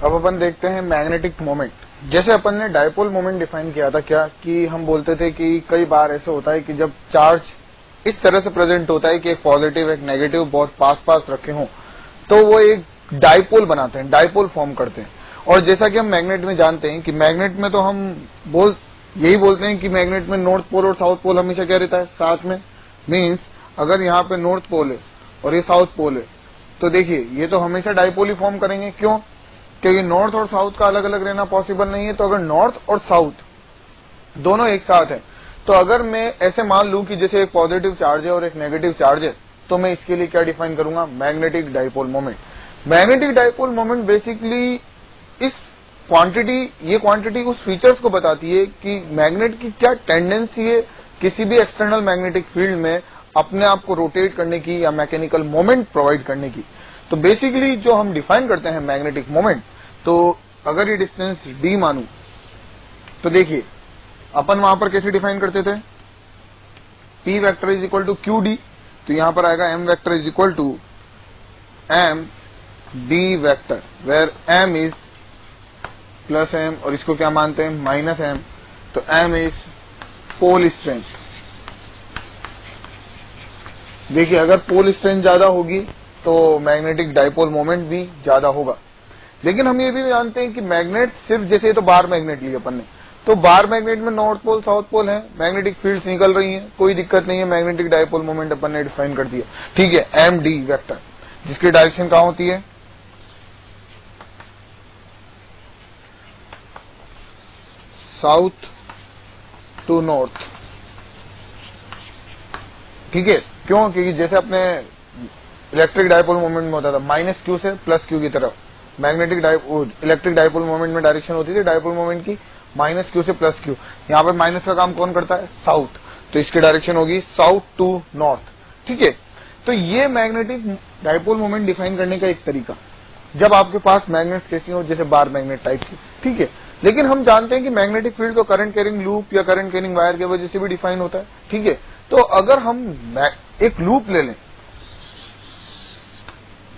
अब अपन देखते हैं मैग्नेटिक मोमेंट। जैसे अपन ने डायपोल मोमेंट डिफाइन किया था क्या, कि हम बोलते थे कि कई बार ऐसे होता है कि जब चार्ज इस तरह से प्रेजेंट होता है कि एक पॉजिटिव एक नेगेटिव बहुत पास पास रखे हों तो वो एक डायपोल बनाते हैं, डायपोल फॉर्म करते हैं। और जैसा कि हम मैग्नेट में जानते हैं कि मैग्नेट में तो हम यही बोलते हैं कि मैग्नेट में नॉर्थ पोल और साउथ पोल हमेशा क्या रहता है, साथ में। मीन्स अगर यहाँ पे नॉर्थ पोल है और ये साउथ पोल है तो देखिए ये तो हमेशा डायपोल ही फॉर्म करेंगे। क्यों? क्योंकि नॉर्थ और साउथ का अलग अलग रहना पॉसिबल नहीं है। तो अगर नॉर्थ और साउथ दोनों एक साथ है तो अगर मैं ऐसे मान लूं कि जैसे एक पॉजिटिव चार्ज है और एक नेगेटिव चार्ज है तो मैं इसके लिए क्या डिफाइन करूंगा, magnetic dipole moment. Magnetic dipole moment basically इस ये क्वांटिटी उस फीचर्स को बताती है कि मैग्नेट की क्या टेंडेंसी है किसी भी एक्सटर्नल मैग्नेटिक फील्ड में अपने आप को रोटेट करने की या मैकेनिकल मोमेंट प्रोवाइड करने की। तो बेसिकली जो हम डिफाइन करते हैं मैग्नेटिक मोमेंट, तो अगर ये डिस्टेंस d मानू तो देखिए अपन वहां पर कैसे डिफाइन करते थे, P vector is equal to Q D, तो यहां पर आएगा M vector is equal to M D vector, where M is plus M और इसको क्या मानते हैं माइनस M, तो M इज पोल स्ट्रेंथ। देखिए अगर पोल स्ट्रेंथ ज्यादा होगी तो मैग्नेटिक डायपोल मोमेंट भी ज्यादा होगा। लेकिन हम ये भी जानते हैं कि मैग्नेट सिर्फ जैसे तो बार मैग्नेट लिए अपन ने, तो बार मैग्नेट में नॉर्थ पोल साउथ पोल है, मैग्नेटिक फील्ड्स निकल रही हैं, कोई दिक्कत नहीं है, मैग्नेटिक डायपोल मोमेंट अपन ने डिफाइन कर दिया। ठीक है, एम डी वेक्टर जिसकी डायरेक्शन कहां होती है, साउथ टू नॉर्थ। ठीक है, क्यों? क्योंकि जैसे अपने इलेक्ट्रिक डायपोल मोमेंट में होता था माइनस क्यू से प्लस क्यू की तरफ, मैग्नेटिक इलेक्ट्रिक डायपोल मोमेंट में डायरेक्शन होती थी डायपोल मोमेंट की माइनस क्यू से प्लस क्यू। यहाँ पे माइनस का काम कौन करता है, साउथ, तो इसकी डायरेक्शन होगी साउथ टू नॉर्थ। ठीक है, तो ये मैग्नेटिक डायपोल मोमेंट डिफाइन करने का एक तरीका, जब आपके पास मैग्नेट कैसी हो जैसे बार मैग्नेट टाइप की। ठीक है, लेकिन हम जानते हैं कि मैग्नेटिक फील्ड तो करंट कैरिंग लूप या करंट कैरिंग वायर की वजह से भी डिफाइन होता है। ठीक है, तो अगर हम एक लूप ले लें,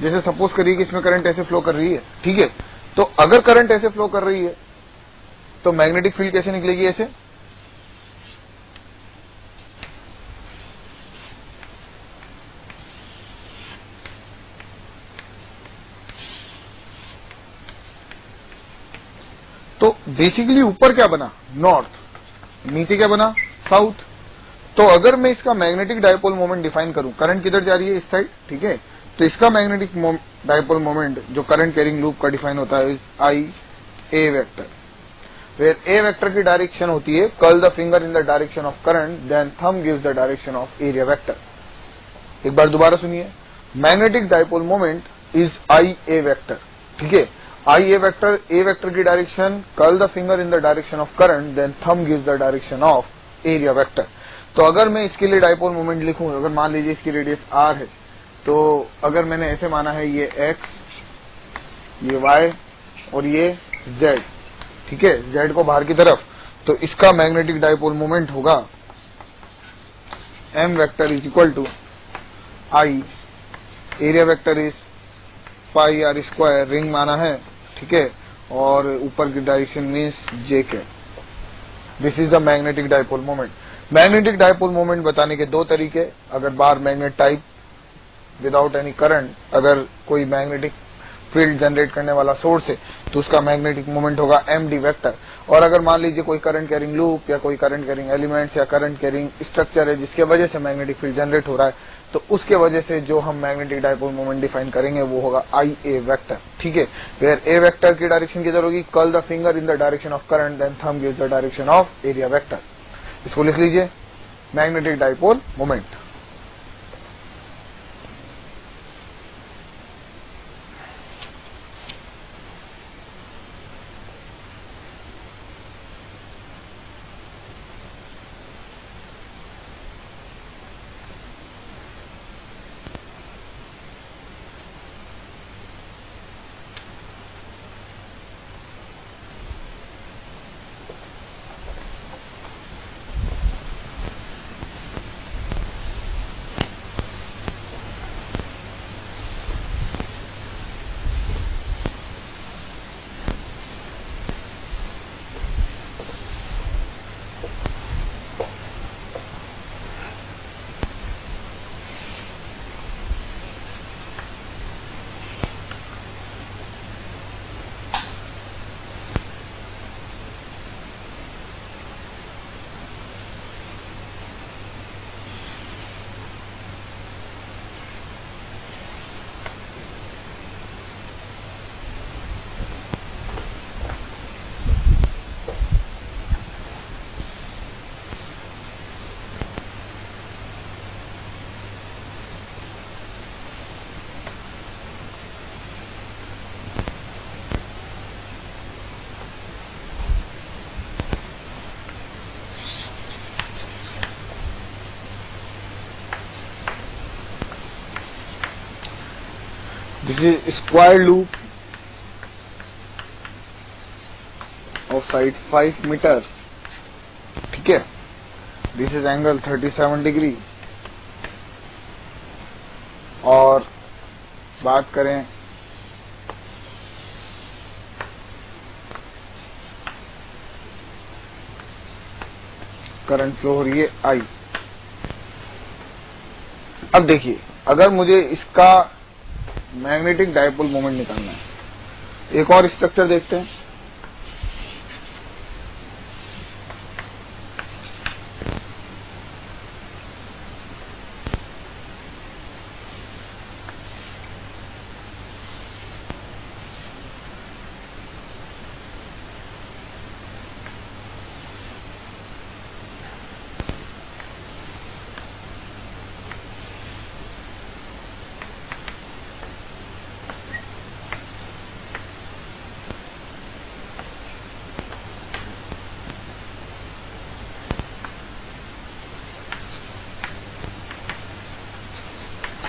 जैसे सपोज करिए कि इसमें करंट ऐसे फ्लो कर रही है। ठीक है, तो अगर करंट ऐसे फ्लो कर रही है तो मैग्नेटिक फील्ड कैसे निकलेगी, ऐसे। तो बेसिकली ऊपर क्या बना, नॉर्थ, नीचे क्या बना, साउथ। तो अगर मैं इसका मैग्नेटिक डायपोल मोमेंट डिफाइन करूं, करंट किधर जा रही है, इस साइड। ठीक है, तो इसका मैग्नेटिक डायपोल मोमेंट जो करंट कैरिंग लूप का डिफाइन होता है I A vector, where A vector की डायरेक्शन होती है curl the finger in the direction of current then thumb gives the direction of area vector. एक बार दोबारा सुनिए, magnetic dipole moment is I A vector. ठीक है, आई ए वेक्टर की direction curl the finger in the direction of current then thumb gives the direction of area vector. तो अगर मैं इसके लिए डायपोल मोमेंट लिखूं, अगर मान लीजिए इसकी रेडियस r है, तो अगर मैंने ऐसे माना है ये x, ये y और ये z, ठीक है, z को बाहर की तरफ, तो इसका मैग्नेटिक डायपोल मोमेंट होगा m vector is equal to I, area vector is pi R square, ring माना है। ठीक है, और ऊपर की डायरेक्शन मीन्स j के। This is the magnetic dipole moment. Magnetic dipole moment बताने के दो तरीके, अगर bar magnet type without any current, अगर कोई मैग्नेटिक फील्ड जनरेट करने वाला सोर्स है तो उसका मैग्नेटिक मोमेंट होगा एम डी वेक्टर। और अगर मान लीजिए कोई करंट कैरिंग लूप या कोई करंट कैरिंग एलिमेंट्स या करंट कैरिंग स्ट्रक्चर है जिसके वजह से मैग्नेटिक फील्ड जनरेट हो रहा है, तो उसके वजह से जो हम मैग्नेटिक डायपोल मोमेंट डिफाइन करेंगे वो होगा आई ए वेक्टर। ठीक है, वेयर ए वेक्टर की डायरेक्शन किधर होगी, curl the finger in the direction of current then thumb gives the direction of area vector. इसको लिख लीजिए, magnetic dipole moment. This is square loop of side 5 metre, ठीक है। This is angle 37 degree. और बात करें करंट फ्लो हो रही है I। अब देखिए, अगर मुझे इसका मैग्नेटिक डायपोल मोमेंट निकालना है, एक और स्ट्रक्चर देखते हैं।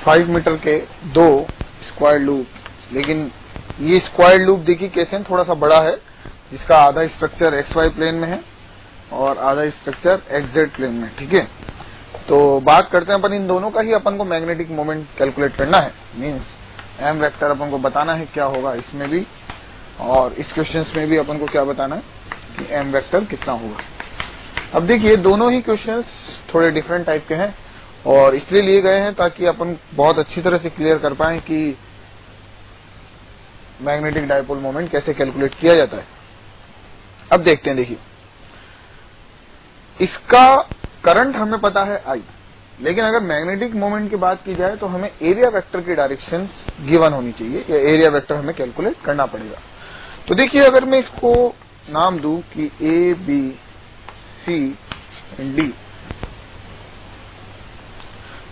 फाइव मीटर के 2 स्क्वायर लूप, लेकिन ये स्क्वायर लूप देखिए कैसे थोड़ा सा बड़ा है, जिसका आधा स्ट्रक्चर XY प्लेन में है और आधा स्ट्रक्चर XZ प्लेन में, ठीक है। तो बात करते हैं अपन इन दोनों का ही, अपन को मैग्नेटिक मोमेंट कैलकुलेट करना है। मींस M वेक्टर अपन को बताना है क्या होगा इसमें भी, और इस क्वेश्चंस में भी अपन को क्या बताना है कि M वेक्टर कितना होगा। अब देखिए, दोनों ही क्वेश्चंस थोड़े डिफरेंट टाइप के हैं और इसलिए लिए गए हैं ताकि अपन बहुत अच्छी तरह से क्लियर कर पाएं कि मैग्नेटिक डायपोल मोमेंट कैसे कैलकुलेट किया जाता है। अब देखते हैं, देखिए इसका करंट हमें पता है I, लेकिन अगर मैग्नेटिक मोमेंट की बात की जाए तो हमें एरिया वेक्टर की डायरेक्शन गिवन होनी चाहिए, या एरिया वेक्टर हमें कैलकुलेट करना पड़ेगा। तो देखिए, अगर मैं इसको नाम दूं कि A, B, C and D,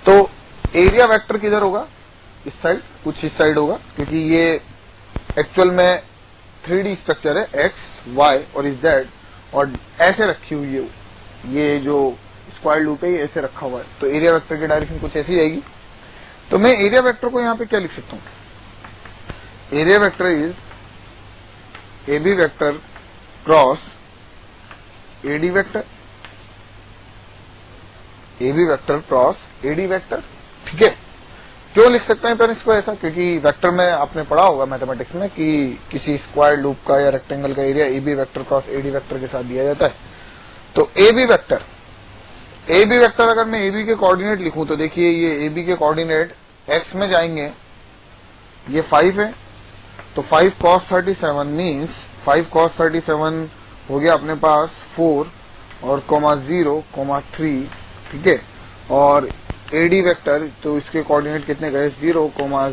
तो एरिया वेक्टर किधर होगा? इस साइड, कुछ इस साइड होगा, क्योंकि ये एक्चुअल में 3D स्ट्रक्चर है, X, Y और Z, और ऐसे रखी हुई है। ये जो स्क्वायर लूप है ये ऐसे रखा हुआ है, तो एरिया वेक्टर की डायरेक्शन कुछ ऐसी आएगी। तो मैं एरिया वेक्टर को यहाँ पे क्या लिख सकता हूँ? Area vector is AB vector cross AD vector, AB vector cross AD vector, ठीक है। क्यों लिख सकते हैं पर इसको ऐसा? क्योंकि वेक्टर में आपने पढ़ा होगा मैथमेटिक्स में कि किसी स्क्वायर लूप का या रेक्टेंगल का area AB vector cross AD vector के साथ दिया जाता है। तो AB वेक्टर अगर मैं AB के कोऑर्डिनेट लिखूं तो देखिए, ये AB के कोऑर्डिनेट x में जाएंगे, ये 5 है, तो 5 cos 37 मीन्स 5 cos 37 हो गया अपने पास 4 और (0, 3), ठीक है। और AD वेक्टर, तो इसके कोऑर्डिनेट कितने गए? 0,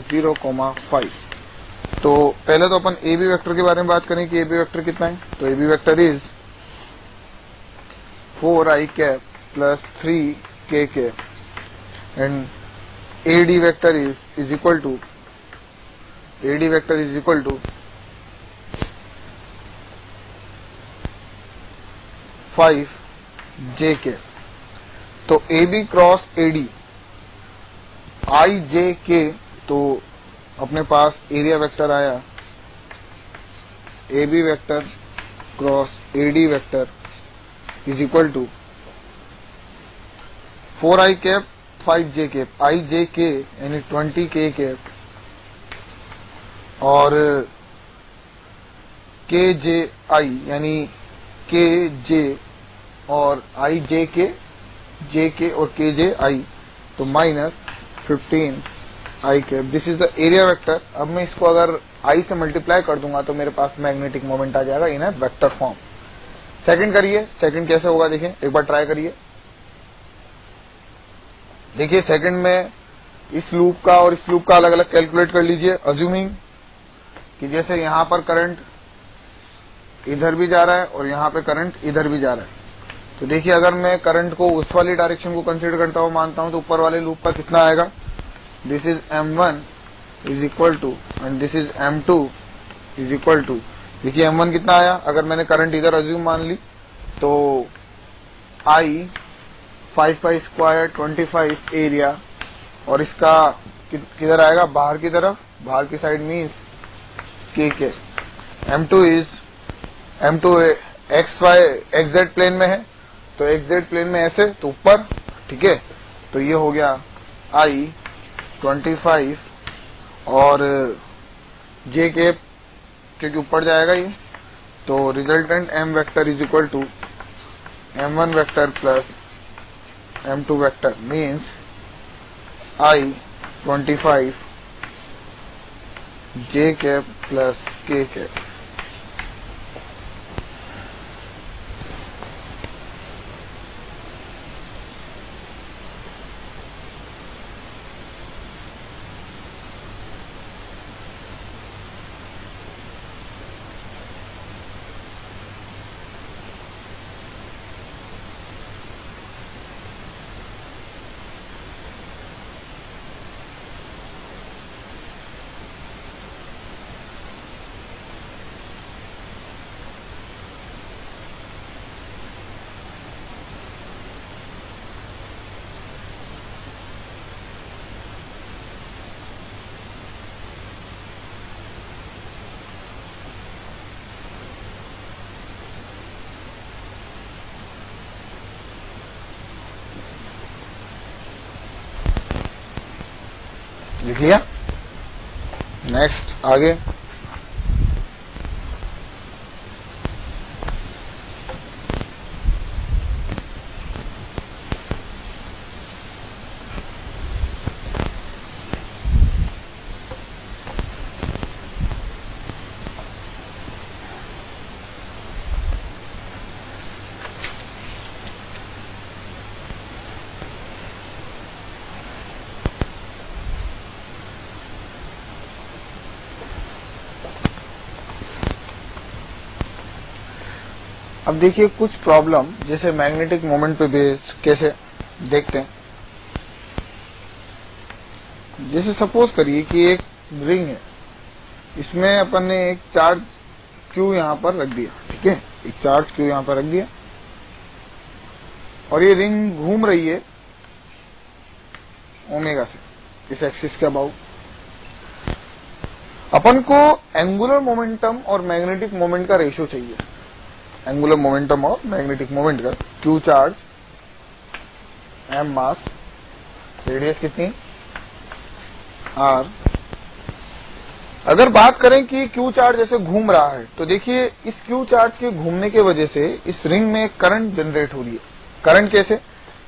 0, 5। तो पहले तो अपन AB वेक्टर के बारे में बात करें कि AB वेक्टर कितना है। तो AB vector is 4i cap plus 3k cap and AD vector is equal to 5j cap. तो AB क्रॉस AD IJK, तो अपने पास एरिया वेक्टर आया AB vector cross AD vector is equal to 4i cap 5j cap, IJK यानी 20k cap और KJI यानी KJ और IJK, JK और KJI, तो -15i cap. This is the area vector. अब मैं इसको अगर I से मल्टीप्लाई कर दूंगा तो मेरे पास मैग्नेटिक मोमेंट आ जाएगा इन वेक्टर फॉर्म। सेकंड करिए, सेकंड कैसे होगा देखिए, एक बार ट्राई करिए। देखिए सेकंड में इस लूप का और इस लूप का अलग अलग कैलकुलेट कर लीजिए, अज्यूमिंग कि जैसे यहां पर करंट इधर भी जा रहा है और यहां पे करंट इधर भी जा रहा है। तो देखिए, अगर मैं करंट को उस वाली डायरेक्शन को कंसीडर करता हूं, मानता हूं, तो ऊपर वाले लूप का कितना आएगा? This is M1 is equal to and this is M2 is equal to, देखिए M1 कितना आया? अगर मैंने करंट इधर अज्यूम मान ली तो I 5 pi स्क्वायर 25 एरिया, और इसका किधर आएगा, बाहर की तरफ, बाहर की साइड मीन्स के। M2 XZ प्लेन में है, तो XZ प्लेन में ऐसे तो ऊपर, ठीक है। तो ये हो गया I-25 और J कैप क्योंकि ऊपर जाएगा ये, तो resultant M vector is equal to M1 vector plus M2 vector means I-25 J cap plus K cap. लिख लिया। नेक्स्ट आगे, अब देखिए कुछ प्रॉब्लम जैसे मैग्नेटिक मोमेंट पे बेस कैसे देखते हैं। जैसे सपोज करिए कि एक रिंग है, इसमें अपन ने एक चार्ज Q यहाँ पर रख दिया, ठीक है, एक चार्ज Q यहाँ पर रख दिया और ये रिंग घूम रही है ओमेगा से इस एक्सिस के अबाउट। अपन को एंगुलर मोमेंटम और मैग्नेटिक मोमेंट का रेशियो चाहिए, एंगुलर मोमेंटम और मैग्नेटिक मोमेंट का। Q चार्ज, M मास, रेडियस कितनी R। अगर बात करें कि Q चार्ज ऐसे घूम रहा है तो देखिए इस Q चार्ज के घूमने के वजह से इस रिंग में करंट जनरेट हो रही है। करंट कैसे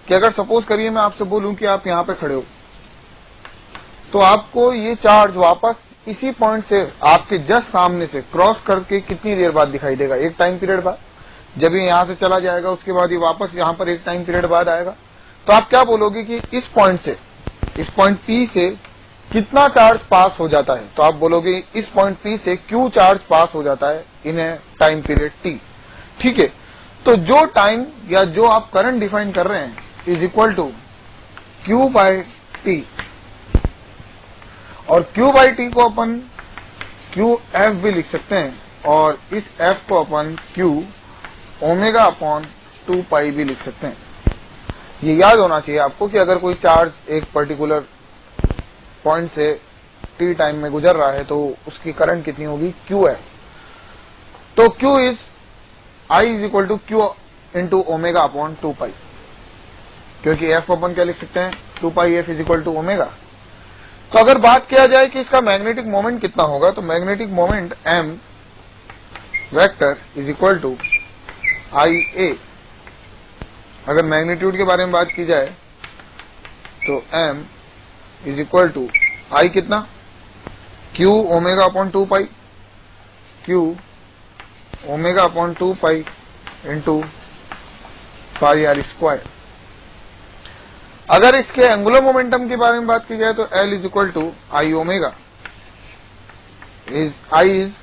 कि अगर सपोज करिए मैं आपसे बोलूं कि आप यहां पे खड़े हो तो आपको ये चार्ज वापस इसी पॉइंट से आपके जस्ट सामने से क्रॉस करके कितनी देर बाद दिखाई देगा, एक टाइम पीरियड बाद। जब ये यहां से चला जाएगा उसके बाद ये वापस यहां पर एक टाइम पीरियड बाद आएगा। तो आप क्या बोलोगे कि इस पॉइंट से, इस पॉइंट P से कितना चार्ज पास हो जाता है, तो आप बोलोगे इस पॉइंट P से Q चार्ज पास हो जाता है इन ए टाइम पीरियड T, ठीक है। तो जो टाइम या जो आप करंट डिफाइन कर रहे हैं is equal to Q by T, और Q बाई T को अपन QF भी लिख सकते हैं और इस F को अपन Q ओमेगा अपॉन 2 पाई भी लिख सकते हैं। ये याद होना चाहिए आपको कि अगर कोई चार्ज एक पर्टिकुलर पॉइंट से T टाइम में गुजर रहा है तो उसकी करंट कितनी होगी, Q है। तो Q is I is equal to Q into omega upon 2 pi, क्योंकि F अपन क्या लिख सकते हैं, 2 pi F is equal to omega. तो अगर बात किया जाए कि इसका मैग्नेटिक मोमेंट कितना होगा, तो magnetic moment M vector is equal to IA। अगर मैग्नीट्यूड के बारे में बात की जाए तो M is equal to I कितना, Q omega upon 2 pi, Q omega upon 2 pi into pi R square. अगर इसके एंगुलर मोमेंटम के बारे में बात की जाए तो L is equal to I omega, I is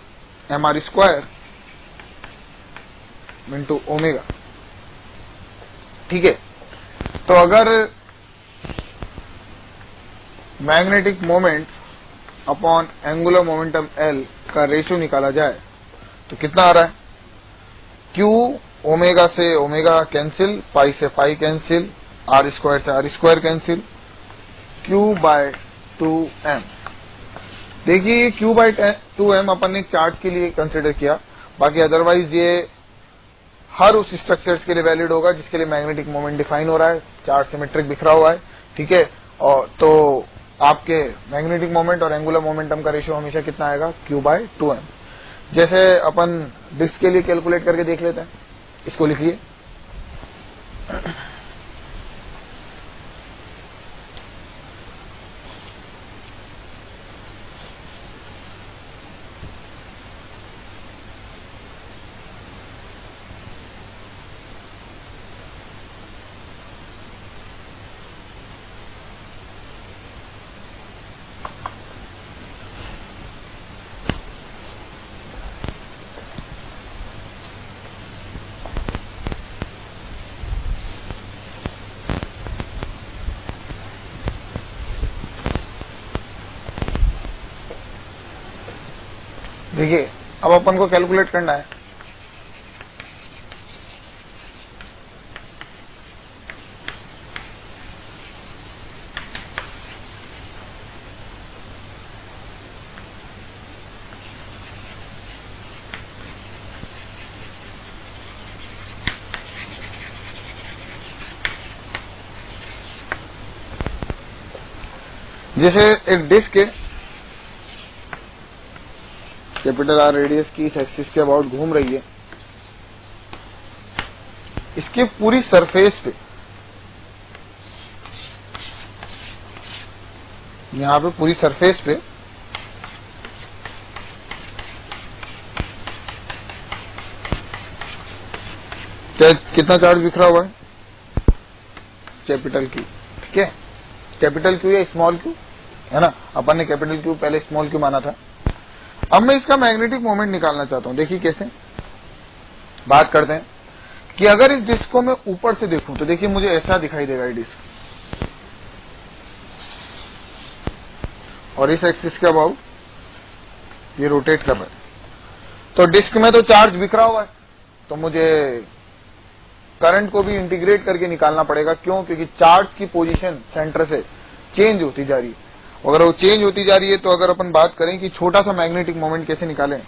MR square into omega, ठीक है। तो अगर magnetic moment upon angular momentum L का रेशियो निकाला जाए तो कितना आ रहा है, Q ओमेगा से ओमेगा कैंसिल, पाई से पाई कैंसिल, R स्क्वायर से R square cancel, Q by 2m। देखिए Q/2m अपन ने चार्ज के लिए कंसिडर किया, बाकी अदरवाइज ये हर उस स्ट्रक्चर्स के लिए वैलिड होगा जिसके लिए मैग्नेटिक मोमेंट डिफाइन हो रहा है, चार्ज सिमेट्रिक बिखरा हुआ है, ठीक है। और तो आपके मैग्नेटिक मोमेंट और एंगुलर मोमेंटम का रेशियो हमेशा कितना आएगा, Q/2m। जैसे अपन डिस्क के लिए कैलकुलेट करके देख लेते हैं, इसको लिखिए। देखिए अब अपन को कैलकुलेट करना है, जैसे एक डिस्क है, कैपिटल आर रेडियस की इस एक्सिस के अबाउट घूम रही है, इसके पूरी सरफेस पे, यहां पे पूरी सरफेस पे क्या कितना चार्ज बिखरा हुआ है, कैपिटल क्यू, ठीक है। कैपिटल क्यू या स्मॉल क्यू है ना, अपन ने कैपिटल क्यू पहले स्मॉल क्यू माना था। अब मैं इसका मैग्नेटिक मोमेंट निकालना चाहता हूं। देखिए कैसे बात करते हैं कि अगर इस डिस्क को मैं ऊपर से देखूं तो देखिए मुझे ऐसा दिखाई देगा ये डिस्क, और इस एक्सिस के अबाउट ये रोटेट कर रहा है, तो डिस्क में तो चार्ज बिखरा हुआ है, तो मुझे करंट को भी इंटीग्रेट करके निकालना पड़ेगा। क्यों? क्योंकि चार्ज की पोजीशन सेंटर से चेंज होती जा रही है। अगर वो चेंज होती जा रही है तो अगर अपन बात करें कि छोटा सा मैग्नेटिक मोमेंट कैसे निकालें,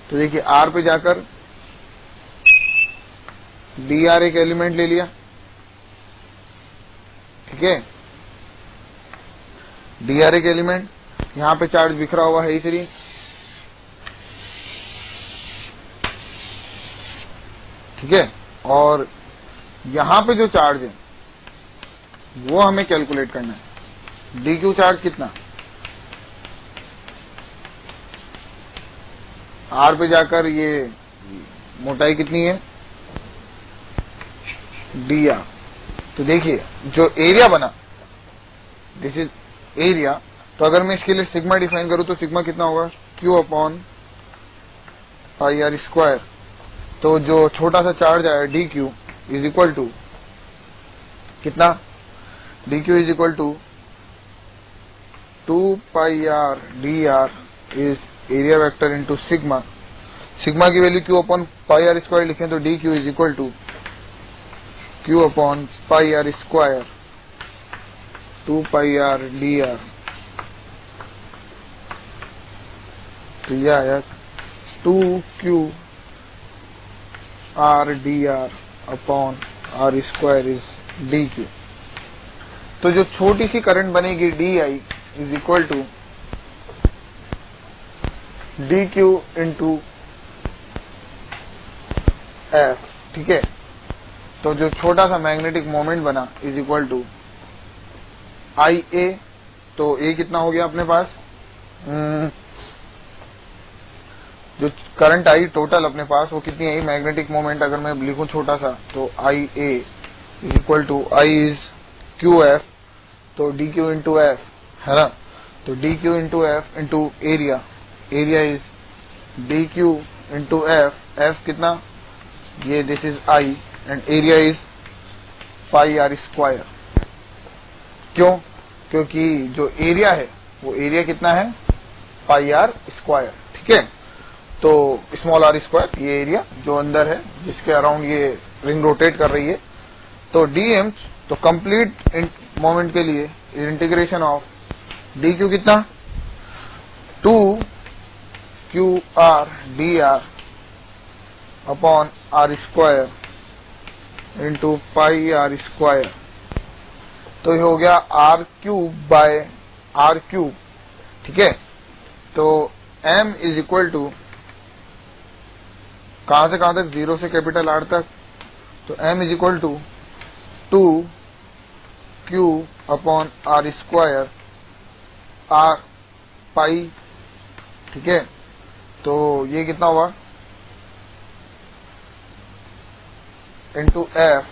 तो देखिए आर पे जाकर डी आर एक एलिमेंट ले लिया, ठीक है, डी आर एक एलिमेंट, यहां पे चार्ज बिखरा हुआ है इसलिए, ठीक है, और यहां पे जो चार्ज है वो हमें कैलकुलेट करना है। डी क्यू चार्ज कितना, आर पे जाकर ये मोटाई कितनी है, डी आर। तो देखिए जो एरिया बना, दिस इज एरिया, तो अगर मैं इसके लिए सिग्मा डिफाइन करूं तो सिग्मा कितना होगा, Q/πr²। तो जो छोटा सा चार्ज आया D Q is equal to कितना, D Q is equal to 2πr dr is area vector into sigma. Sigma की वैल्यू Q/πr² लिखें तो D Q is equal to Q/πr², 2πr dr, तो यह आया 2QR dr upon r² is D Q. तो जो छोटी सी करंट बनेगी D I is equal to D Q into F, ठीक है। तो जो छोटा सा मैग्नेटिक मोमेंट बना इज इक्वल टू आई ए, तो ए कितना हो गया अपने पास, जो करंट आई टोटल अपने पास वो कितनी आई, मैग्नेटिक मोमेंट अगर मैं लिखूं छोटा सा तो I A is equal to I is Q F, तो डी क्यू इंटू एफ है ना, तो D Q into F into area, area is D Q into F, F कितना, ये this is I and area is πr²। क्यों? क्योंकि जो area है वो एरिया कितना है, πr², ठीक है। तो स्मॉल r², ये एरिया जो अंदर है जिसके अराउंड ये रिंग रोटेट कर रही है, तो dm, तो कंप्लीट मोमेंट के लिए इंटीग्रेशन ऑफ डी क्यू कितना 2 Q R D R upon R square into pi R square. तो ये हो गया R cube by R cube. ठीक है, तो m इज इक्वल टू कहां से कहां तक, 0 से कैपिटल आर तक। तो m is equal to 2 Q upon R square R pi. ठीक है, तो ये कितना हुआ इंटू एफ।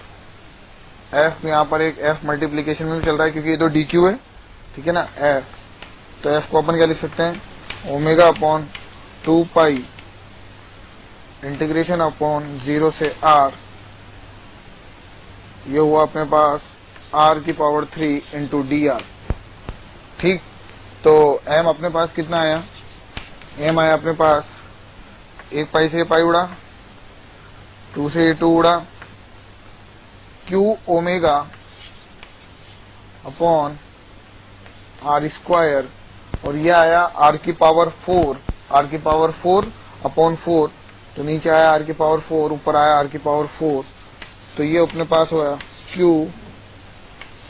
एफ में यहां पर एक एफ मल्टीप्लीकेशन में भी चल रहा है क्योंकि ये तो डी क्यू है। ठीक है ना, एफ, तो एफ को अपन क्या लिख सकते हैं, ओमेगा अपॉन 2 पाई इंटीग्रेशन अपॉन 0 से आर। ये हुआ अपने पास r की पावर 3 इंटू डी आर। ठीक, तो m अपने पास कितना आया, m आया अपने पास 1 पाई से पाई उड़ा, 2 से 2 उड़ा, q omega upon R square, और ये आया r की पावर 4, r की पावर 4 अपॉन 4। तो नीचे आया r की पावर 4, ऊपर आया r की पावर 4। तो ये अपने पास हुआ q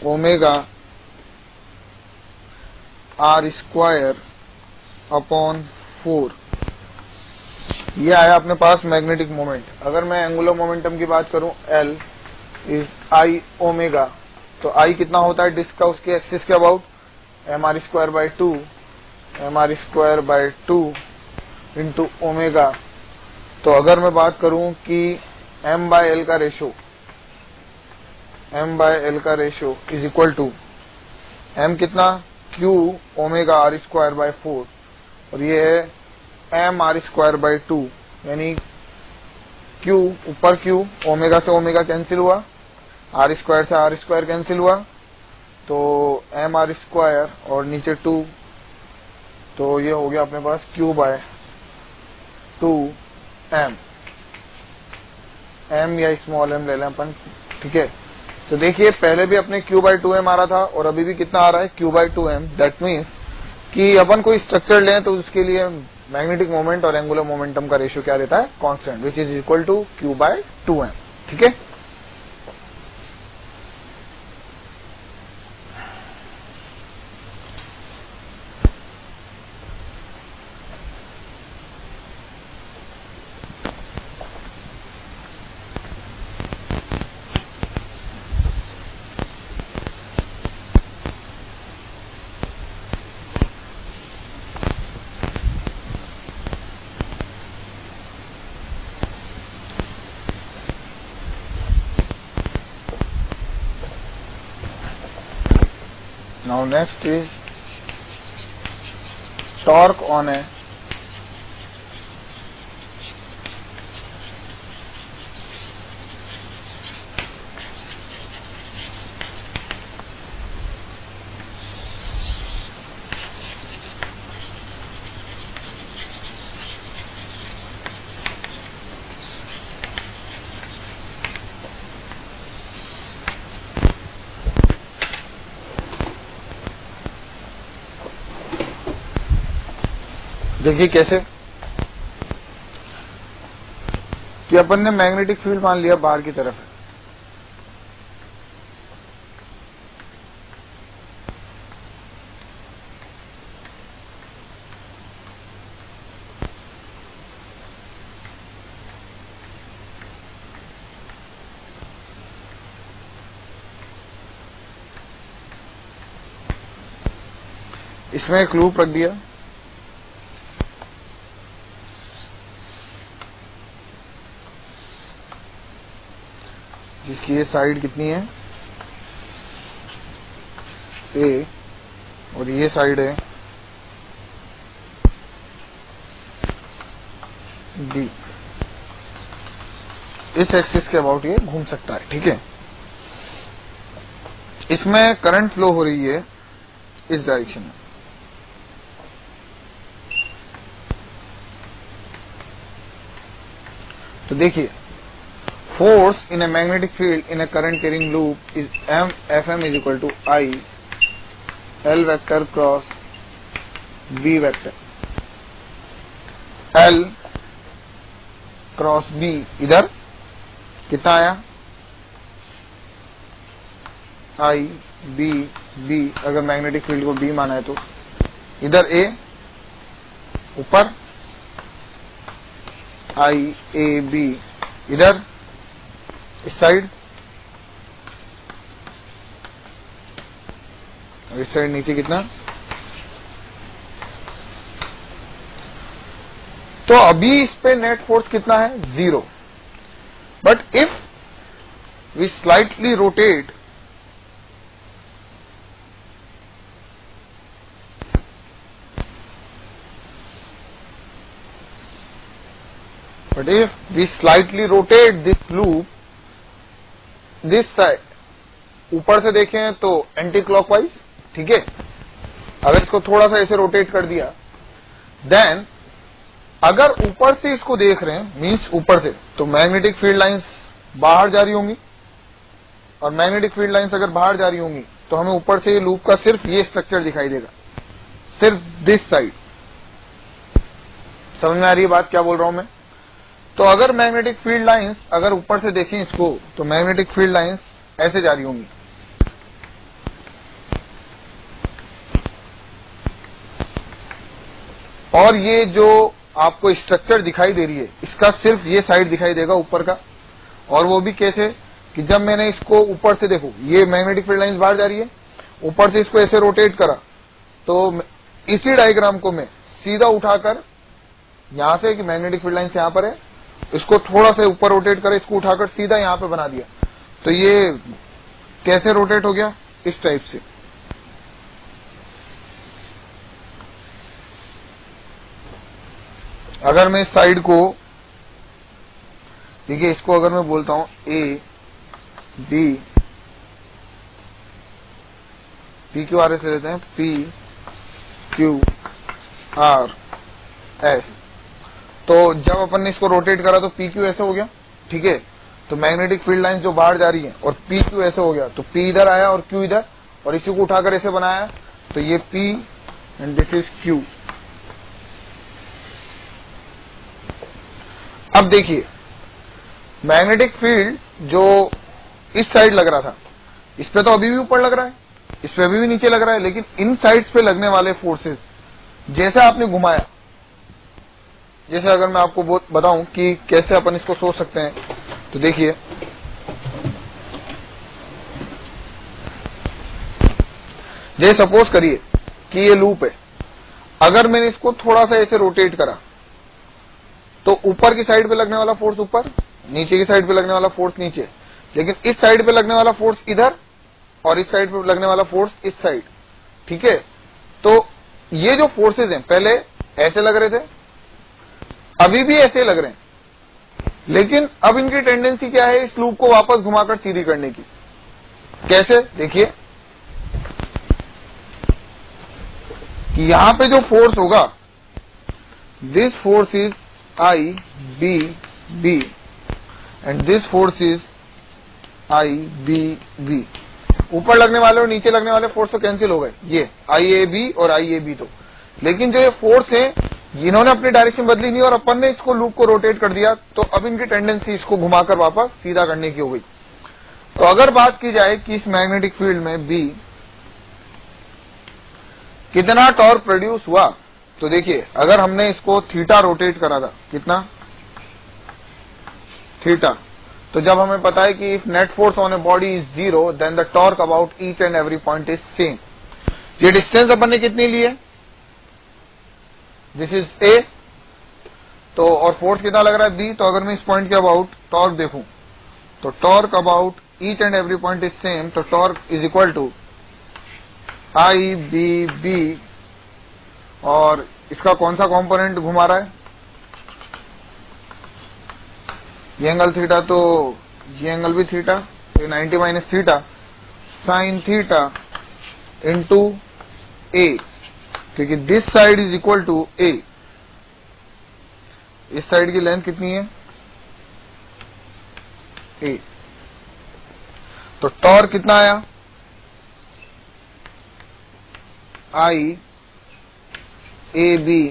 omega R square upon 4। ये आया अपने पास मैग्नेटिक मोमेंट। अगर मैं एंगुलर मोमेंटम की बात करूं, L इज आई ओमेगा, तो आई कितना होता है डिस्क का उसके एक्सिस के about, mr square by 2, mr square by 2 into omega. तो अगर मैं बात करूं कि m बाय एल का रेशो, m बाय एल का ratio is equal to m कितना q omega R square by 4, और ये है m आर स्क्वायर बाय 2, यानी q ऊपर q, ओमेगा से ओमेगा कैंसिल हुआ, आर स्क्वायर से आर स्क्वायर कैंसिल हुआ, तो m आर स्क्वायर और नीचे 2, तो ये हो गया अपने पास q बाय 2 m या स्मॉल m ले लें अपन। ठीक है, तो देखिए पहले भी अपने q बाय 2m आ रहा था और अभी भी कितना आ रहा है q by 2m। That means कि अपन कोई स्ट्रक्चर लें तो उसके लिए मैग्नेटिक मोमेंट और एंगुलर मोमेंटम का रेशियो क्या रहता है, constant, which is equal to q by 2m। ठीक है, now next is torque on a देखिए कैसे कि अपन ने मैग्नेटिक फील्ड मान लिया बाहर की तरफ है, इसमें एक लूप रख दिया, जिसकी ये साइड कितनी है A और ये साइड है B। इस एक्सिस के अबाउट ये घूम सकता है। ठीक है, इसमें करंट फ्लो हो रही है इस डायरेक्शन में। तो देखिए force in a magnetic field in a current carrying loop is Fm is equal to I L vector cross B vector, L cross B इधर कितना आया, आई बी बी, अगर मैग्नेटिक फील्ड को बी माना है तो इधर ए ऊपर, आई ए बी इधर इस साइड, इस साइड नीचे कितना, तो अभी इस पे नेट फोर्स कितना है, 0। But if we slightly rotate this loop this side, ऊपर से देखें तो एंटी क्लॉकवाइज, ठीक है। अगर इसको थोड़ा सा ऐसे रोटेट कर दिया, देन अगर ऊपर से इसको देख रहे हैं, मींस ऊपर से, तो मैग्नेटिक फील्ड लाइंस बाहर जा रही होंगी, और मैग्नेटिक फील्ड लाइंस अगर बाहर जा रही होंगी तो हमें ऊपर से लूप का सिर्फ ये स्ट्रक्चर दिखाई देगा, सिर्फ दिस साइड। समझ में आ रही है बात क्या बोल रहा हूं मैं? तो अगर मैग्नेटिक फील्ड लाइंस अगर ऊपर से देखें इसको, तो मैग्नेटिक फील्ड लाइंस ऐसे जा रही होंगी, और ये जो आपको स्ट्रक्चर दिखाई दे रही है, इसका सिर्फ ये साइड दिखाई देगा ऊपर का। और वो भी कैसे कि जब मैंने इसको ऊपर से, देखो ये मैग्नेटिक फील्ड लाइंस बाहर जा रही है, ऊपर से इसको ऐसे रोटेट करा, तो इसी डायग्राम को मैं सीधा उठाकर यहां से, कि मैग्नेटिक फील्ड लाइंस यहां पर है, इसको थोड़ा सा ऊपर रोटेट कर, इसको उठाकर सीधा यहां पे बना दिया, तो ये कैसे रोटेट हो गया, इस टाइप से। अगर मैं इस साइड को, देखिए इसको अगर मैं बोलता हूं A B, P Q R S लेते हैं, पी क्यू आर एस, तो जब अपन ने इसको रोटेट करा तो पी क्यू ऐसे हो गया, ठीक है। तो मैग्नेटिक फील्ड लाइन जो बाहर जा रही है, और पी क्यू ऐसे हो गया, तो पी इधर आया और क्यू इधर, और इसी को उठाकर ऐसे बनाया, तो ये P and this is Q. अब देखिए मैग्नेटिक फील्ड जो इस साइड लग रहा था, इस पे तो अभी भी ऊपर लग रहा है, इस पे अभी भी नीचे लग रहा है, लेकिन इन साइड्स पे लगने वाले फोर्सेस जैसे आपने घुमाया, जैसे अगर मैं आपको बताऊं कि कैसे अपन इसको सोच सकते हैं, तो देखिए जैसे सपोज करिए कि ये लूप है, अगर मैंने इसको थोड़ा सा ऐसे रोटेट करा, तो ऊपर की साइड पे लगने वाला फोर्स ऊपर, नीचे की साइड पे लगने वाला फोर्स नीचे, लेकिन इस साइड पे लगने वाला फोर्स इधर, और इस साइड पे लगने वाला फोर्स इस साइड, ठीक है। तो ये जो फोर्सेस हैं, पहले ऐसे लग रहे थे, अभी भी ऐसे लग रहे हैं, लेकिन अब इनकी टेंडेंसी क्या है, इस लूप को वापस घुमाकर सीधी करने की। कैसे, देखिए कि यहां पे जो फोर्स होगा, this force is I B B and this force is I B B. ऊपर लगने वाले और नीचे लगने वाले फोर्स तो कैंसिल हो गए, ये आई ए बी और आई ए बी तो, लेकिन जो ये फोर्स है इन्होंने अपनी डायरेक्शन बदली नहीं, और अपन ने इसको लूप को रोटेट कर दिया, तो अब इनकी टेंडेंसी इसको घुमाकर वापस सीधा करने की हो गई। तो अगर बात की जाए कि इस मैग्नेटिक फील्ड में बी कितना टॉर्क प्रोड्यूस हुआ, तो देखिए अगर हमने इसको थीटा रोटेट करा था, कितना थीटा, तो जब हमें पता है कि if net force on a body is 0 then the torque about each and every point is same. ये डिस्टेंस अपन ने कितनी ली है, दिस इज ए, तो और फोर्स कितना लग रहा है बी, तो अगर मैं इस पॉइंट के अबाउट टॉर्क देखूं, तो torque about each and every point is same, तो torque is equal to I B B, और इसका कौन सा कंपोनेंट घुमा रहा है, ये एंगल थीटा, तो ये एंगल भी थीटा, तो 90 minus theta sine theta into A, क्योंकि this side is equal to A, इस साइड की लेंथ कितनी है ए, तो टॉर्क कितना आया I A B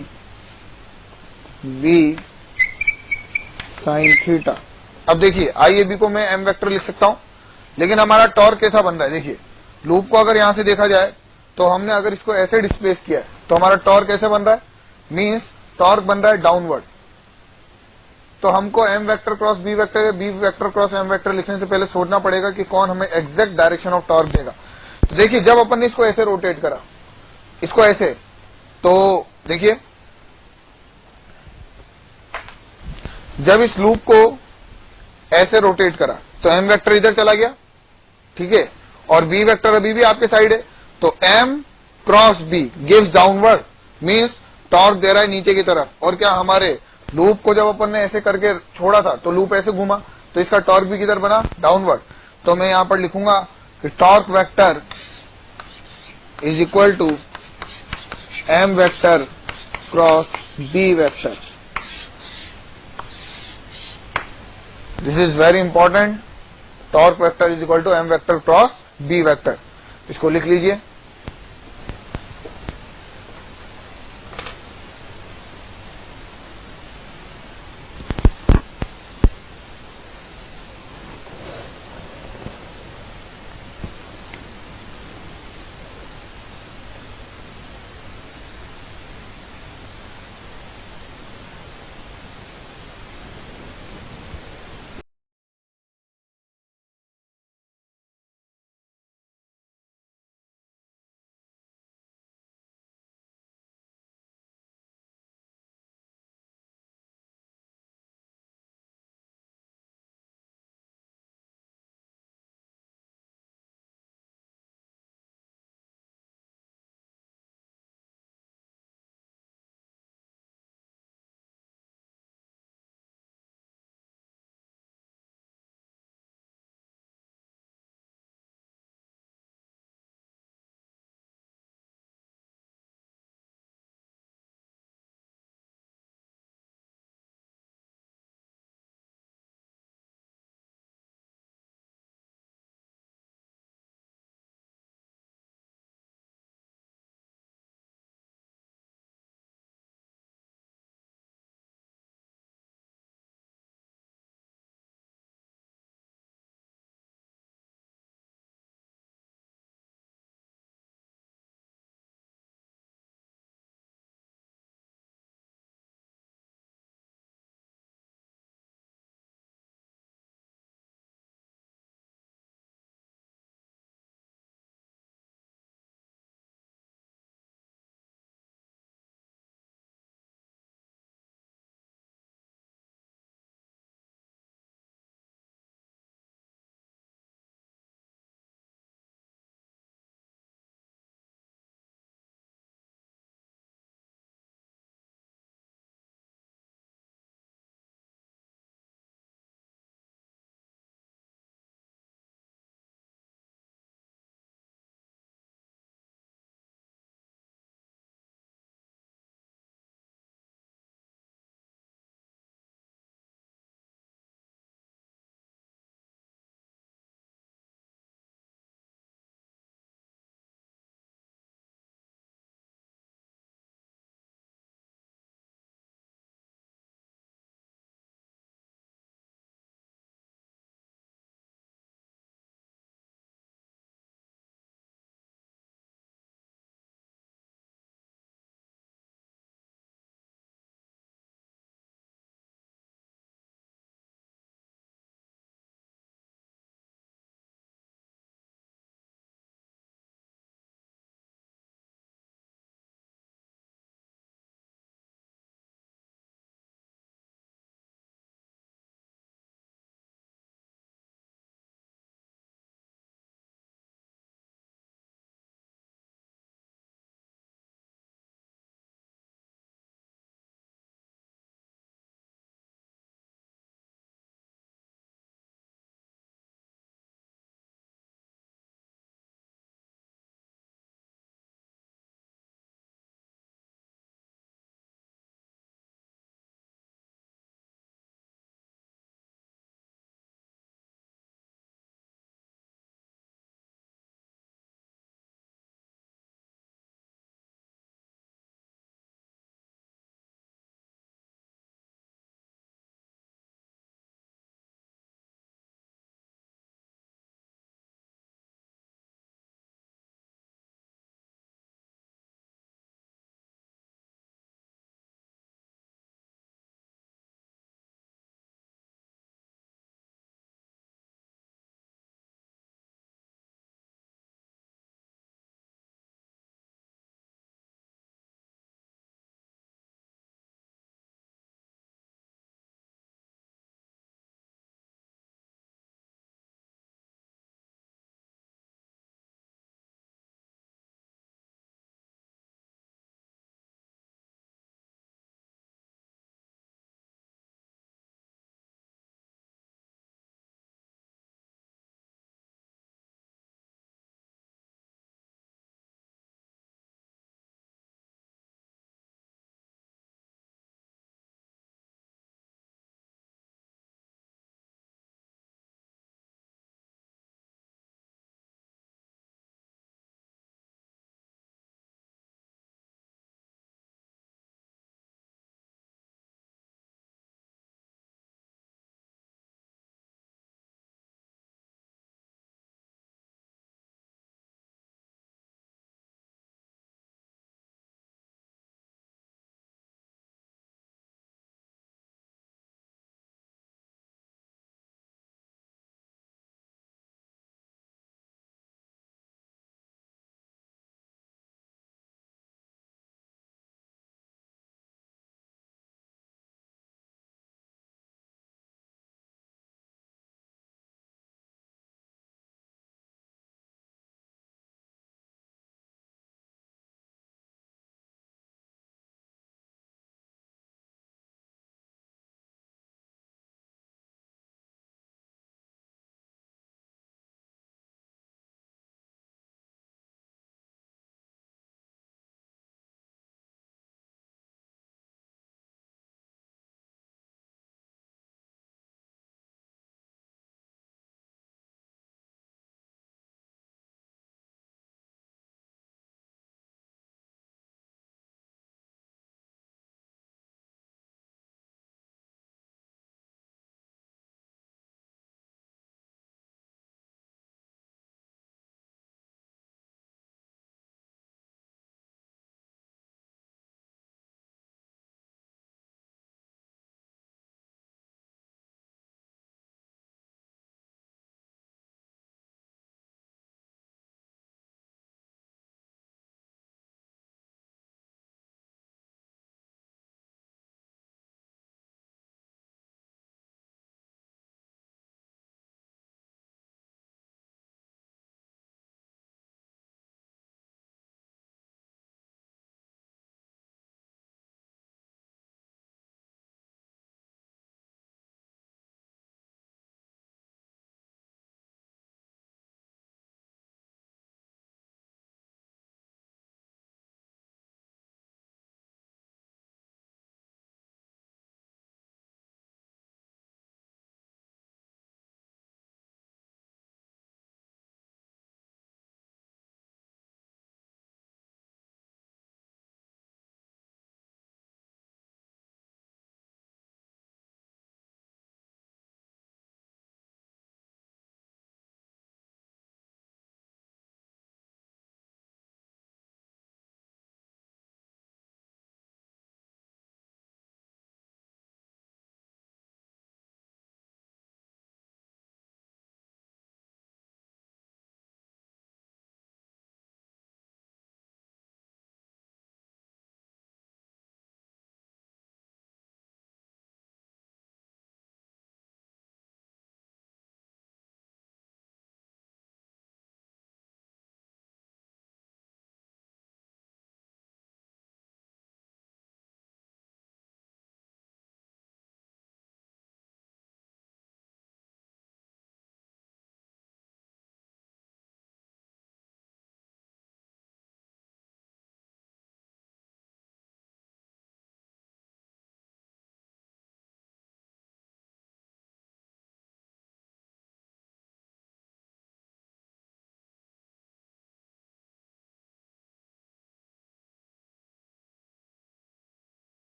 B sine theta. अब देखिए आई ए बी को मैं एम वेक्टर लिख सकता हूं, लेकिन हमारा टॉर्क कैसा बन रहा है? देखिए लूप को अगर यहां से देखा जाए तो हमने अगर इसको ऐसे डिस्प्लेस किया है तो हमारा टॉर्क कैसे बन रहा है? मींस टॉर्क बन रहा है डाउनवर्ड। तो हमको M vector cross B vector या B vector cross M vector लिखने से पहले सोचना पड़ेगा कि कौन हमें एग्जैक्ट डायरेक्शन ऑफ टॉर्क देगा। तो देखिए जब अपन ने इसको ऐसे रोटेट करा, इसको ऐसे, तो देखिए जब इस लूप को ऐसे रोटेट करा तो एम वेक्टर इधर चला गया, ठीक है, और बी वेक्टर अभी भी आपके साइड है। तो M cross B gives downward, means torque दे रहा है नीचे की तरफ। और क्या हमारे लूप को जब अपन ने ऐसे करके छोड़ा था तो लूप ऐसे घूमा, तो इसका टॉर्क भी किधर बना? डाउनवर्ड। तो मैं यहां पर लिखूंगा कि torque vector is equal to M vector cross B vector. This is very important. Torque vector is equal to M vector cross B vector. इसको लिख लीजिए।